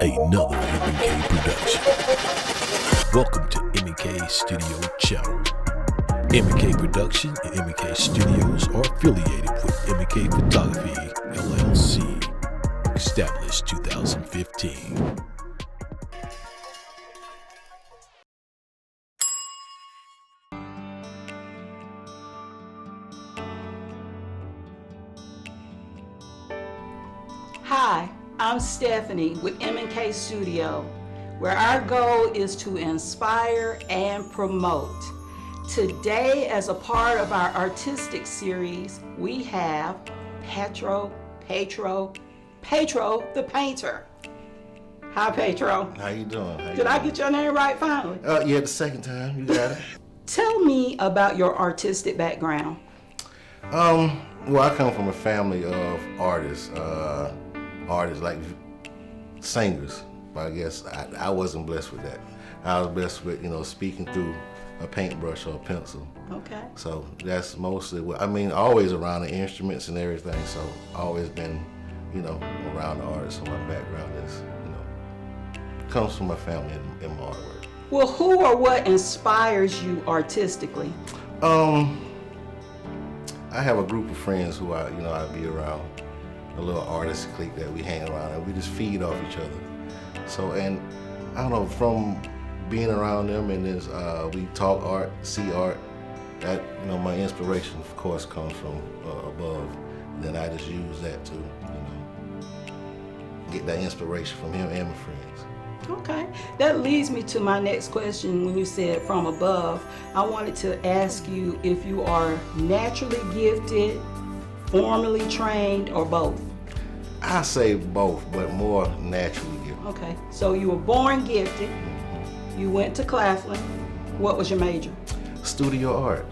another MEK production. Welcome to MEK Studio Channel. MEK Production and MEK Studios are affiliated with MEK Photography LLC, established 2015. Hi, I'm Stephanie with M&K Studio, where our goal is to inspire and promote. Today, as a part of our artistic series, we have Patro the painter. Hi, Patro. How you doing? Did I get your name right finally? Yeah, the second time. You got it. Tell me about your artistic background. Well, I come from a family of artists like singers, but I guess I wasn't blessed with that. I was blessed with, speaking through a paintbrush or a pencil. Okay. So that's mostly always around the instruments and everything, so always been, around the artists. So my background is, comes from my family and my artwork. Well, who or what inspires you artistically? I have a group of friends who I be around, a little artist clique that we hang around, and we just feed off each other. So, and I don't know, from being around them and this, we talk art, see art, that, my inspiration, of course, comes from above. Then I just use that to, get that inspiration from him and my friends. Okay, that leads me to my next question. When you said from above, I wanted to ask you if you are naturally gifted, formally trained, or both? I say both, but more naturally gifted. Okay, so you were born gifted, you went to Claflin. What was your major? Studio art,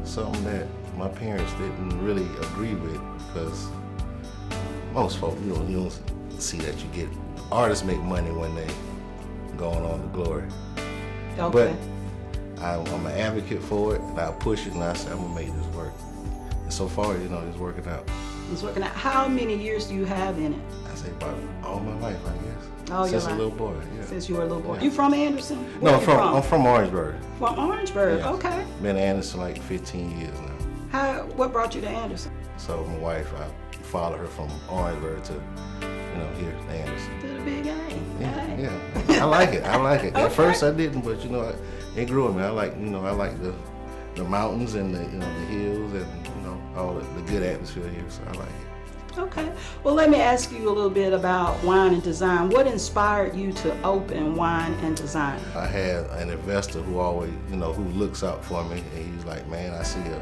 something that my parents didn't really agree with, because most folks, you don't see that you get. Artists make money when they going on to glory. Okay. But I'm an advocate for it, and I push it, and I say I'm gonna make this work. And so far, it's working out. It's working out. How many years do you have in it? I say about all my life, I guess. All your life? Since a little boy, yeah. Since you were a little boy. Yeah. You from Anderson? No, I'm from Orangeburg. From Orangeburg, Yes. Okay. Been in Anderson like 15 years now. What brought you to Anderson? So my wife, I followed her from Orangeburg to, here to Anderson. To the big A. Yeah. I like it. Okay. At first I didn't, but it grew on me. I like the mountains and the hills and all the good atmosphere here. So I like it. Okay. Well, let me ask you a little bit about wine and design. What inspired you to open wine and design? I had an investor who always, who looks out for me, and he's like, man, I see a,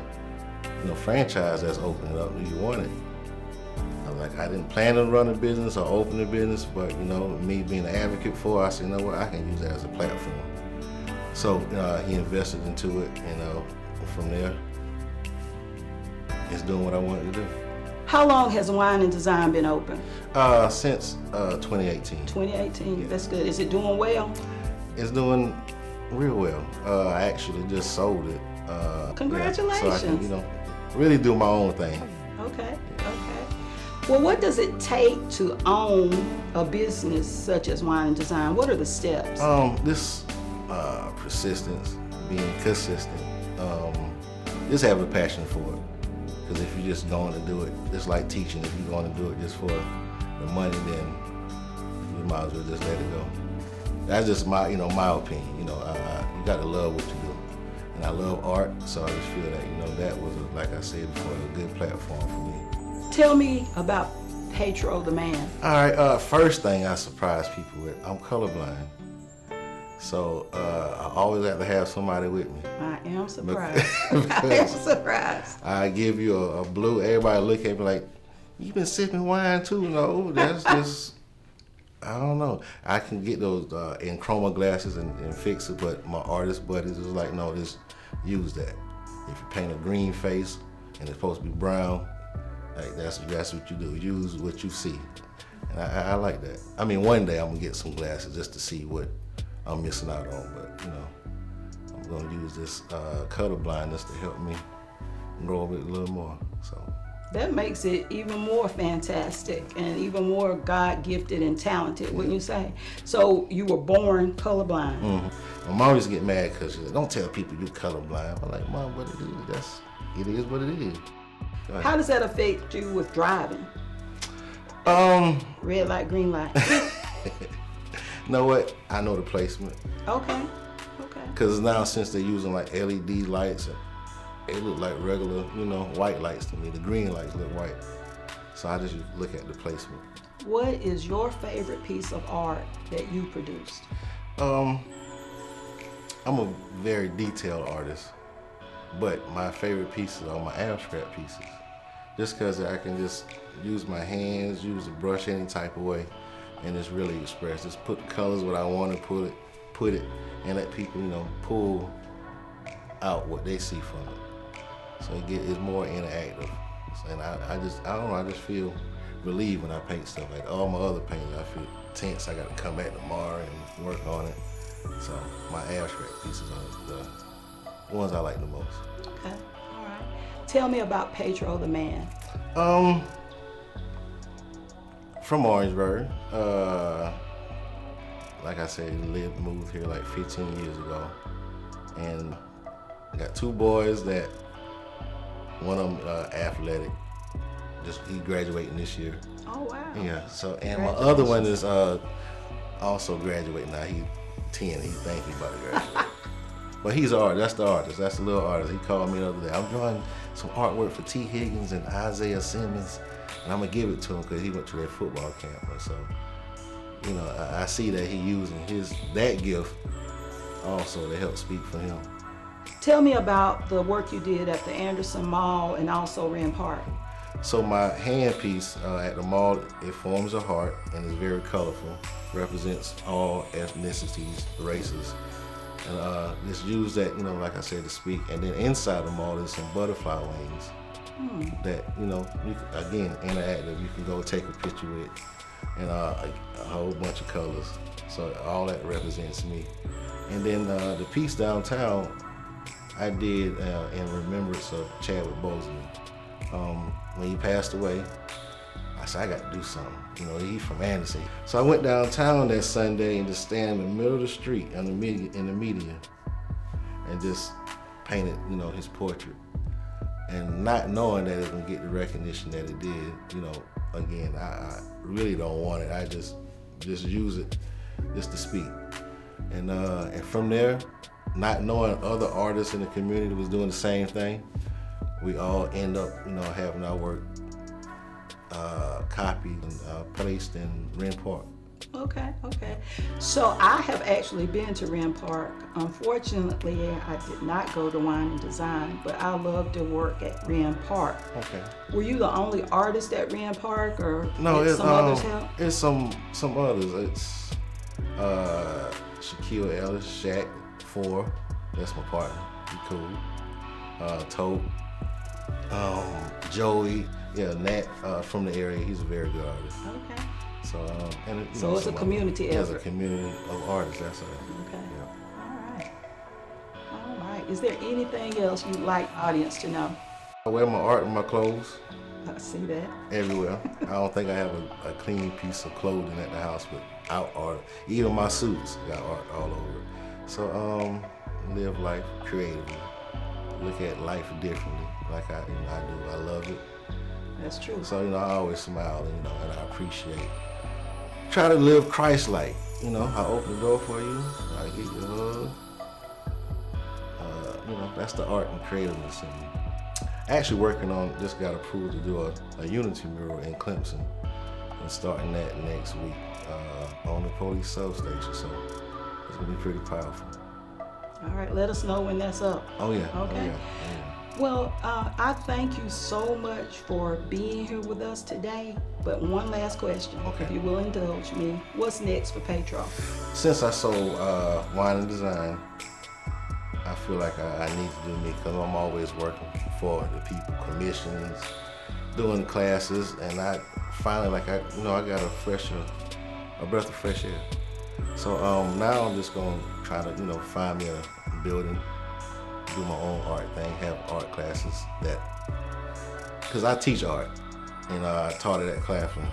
franchise that's opening up. Do you want it? I was like, I didn't plan to run a business or open a business, but me being an advocate for it, I said, you know what, I can use that as a platform. So he invested into it, and from there, it's doing what I wanted to do. How long has wine and design been open? Since 2018. 2018, Yeah. That's good. Is it doing well? It's doing real well. I actually just sold it. Congratulations. So I can, really do my own thing. Okay. Well, what does it take to own a business such as wine and design? What are the steps? This persistence, being consistent, just have a passion for it. Because if you're just going to do it, it's like teaching. If you're going to do it just for the money, then you might as well just let it go. That's just my, my opinion. You got to love what you do, and I love art, so I just feel that, that was, like I said before, a good platform for me. Tell me about Patro the man. All right, first thing I surprise people with, I'm colorblind. So I always have to have somebody with me. I am surprised. I am surprised. I give you a blue, everybody look at me like, you been sipping wine too? No, that's just, I don't know. I can get those in chroma glasses and fix it, but my artist buddies is like, no, just use that. If you paint a green face and it's supposed to be brown, like that's what you do. Use what you see. And I like that. One day I'm gonna get some glasses just to see what I'm missing out on, but I'm gonna use this color blindness to help me grow a little more. So That makes it even more fantastic and even more God-gifted and talented, wouldn't you say? So you were born colorblind. My mom used to get mad because she said, "Don't tell people you colorblind." I'm like, "Mom, what it is? It is what it is." How does that affect you with driving? Red light, green light. You know what? I know the placement. Okay. Because now since they're using like LED lights, they look like regular, white lights to me. The green lights look white. So I just look at the placement. What is your favorite piece of art that you produced? I'm a very detailed artist, but my favorite pieces are my abstract pieces. Just because I can just use my hands, use the brush any type of way, and just really express. Just put the colors what I want to put it, and let people, pull out what they see from it. So it's more interactive. And I don't know, I just feel relieved when I paint stuff like that. All my other paintings, I feel tense. I got to come back tomorrow and work on it. So my abstract pieces are the ones I like the most. Okay, all right. Tell me about Patro the man. From Orangeburg. Like I said, moved here like 15 years ago. And I got two boys that one of them athletic. He graduating this year. Oh, wow. Yeah, so, and my other one is also graduating now. He's 10, he think he's about to graduate. But he's an artist, that's the artist, that's the little artist. He called me the other day. I'm drawing some artwork for T. Higgins and Isaiah Simmons, and I'm gonna give it to him because he went to their football camp. And so, I see that he using that gift also to help speak for him. Tell me about the work you did at the Anderson Mall and also Wren Park. So my hand piece at the mall, it forms a heart and is very colorful, represents all ethnicities, races. And just use that, like I said, to speak. And then inside the mall is some butterfly wings that, you can, again, interactive. You can go take a picture with and a whole bunch of colors. So all that represents me. And then the piece downtown, I did in remembrance of Chadwick Boseman. When he passed away, I said, I got to do something. He's from Anderson. So I went downtown that Sunday and just stand in the middle of the street in the media and just painted, his portrait. And not knowing that it was going to get the recognition that it did, again, I really don't want it. I just use it just to speak. And from there, not knowing other artists in the community was doing the same thing, we all end up, having our work copied and placed in Wren Park. Okay. So I have actually been to Wren Park. Unfortunately, I did not go to Wine and Design, but I love to work at Wren Park. Okay. Were you the only artist at Wren Park, or no? did some others help? It's some others. It's Shaquille Ellis, Shaq, 4. That's my partner. He cool. Tote. Joey, Nat from the area. He's a very good artist. Okay. So, it's a community effort. It's a community of artists. That's all. Okay. Yeah. All right. Is there anything else you'd like the audience to know? I wear my art in my clothes. I see that. Everywhere. I don't think I have a clean piece of clothing at the house without art. Even my suits got art all over it. So live life creatively. Look at life differently, like I do. I love it. That's true. So I always smile, and I appreciate. Try to live Christ-like. I open the door for you. I give you a hug. That's the art and creativeness in me. Actually working on, just got approved to do a Unity mural in Clemson, and starting that next week on the police substation. So it's gonna be pretty powerful. All right, let us know when that's up. Oh yeah. Okay. Oh, yeah. Well, I thank you so much for being here with us today. But one last question, Okay. if you will indulge me. What's next for Patro? Since I sold Wine and Design, I feel like I need to do me because I'm always working for the people, commissions, doing classes, and I finally I got a breath of fresh air. So now I'm just gonna try to find me a building, do my own art thing, have art classes that because I teach art, and I taught it at Claflin,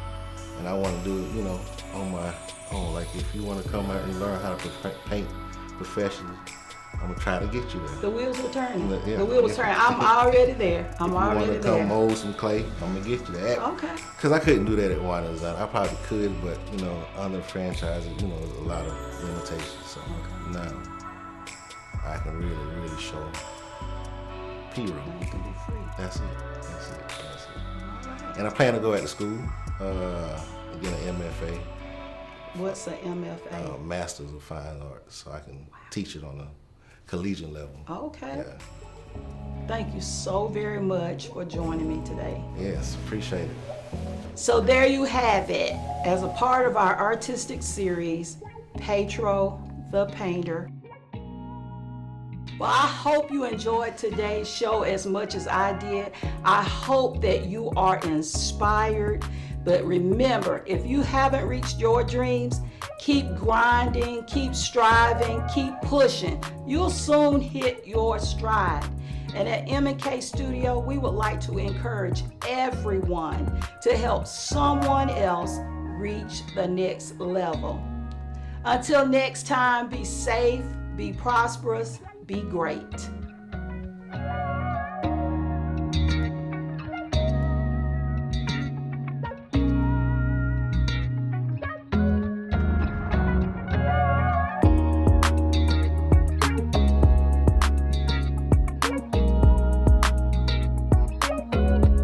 and I want to do it, on my own. Like if you want to come out and learn how to paint professionally, I'm gonna try to get you there. The wheels are turning. Yeah, The wheels are turning. I'm already there. I'm already there. If you want to come mold some clay, I'm gonna get you there. Okay. Because I couldn't do that at Wine Design. I probably could, but under franchising, there's a lot of limitations. So now I can really show P-roll. You can be free. That's it. And I plan to go back to school, get an MFA. What's an MFA? Masters of Fine Arts, so I can teach it on a collegiate level. Okay. Yeah. Thank you so very much for joining me today. Yes, appreciate it. So there you have it. As a part of our artistic series, Patro the Painter. Well, I hope you enjoyed today's show as much as I did. I hope that you are inspired. But remember, if you haven't reached your dreams, keep grinding, keep striving, keep pushing. You'll soon hit your stride. And at M&K Studio, we would like to encourage everyone to help someone else reach the next level. Until next time, be safe, be prosperous, be great.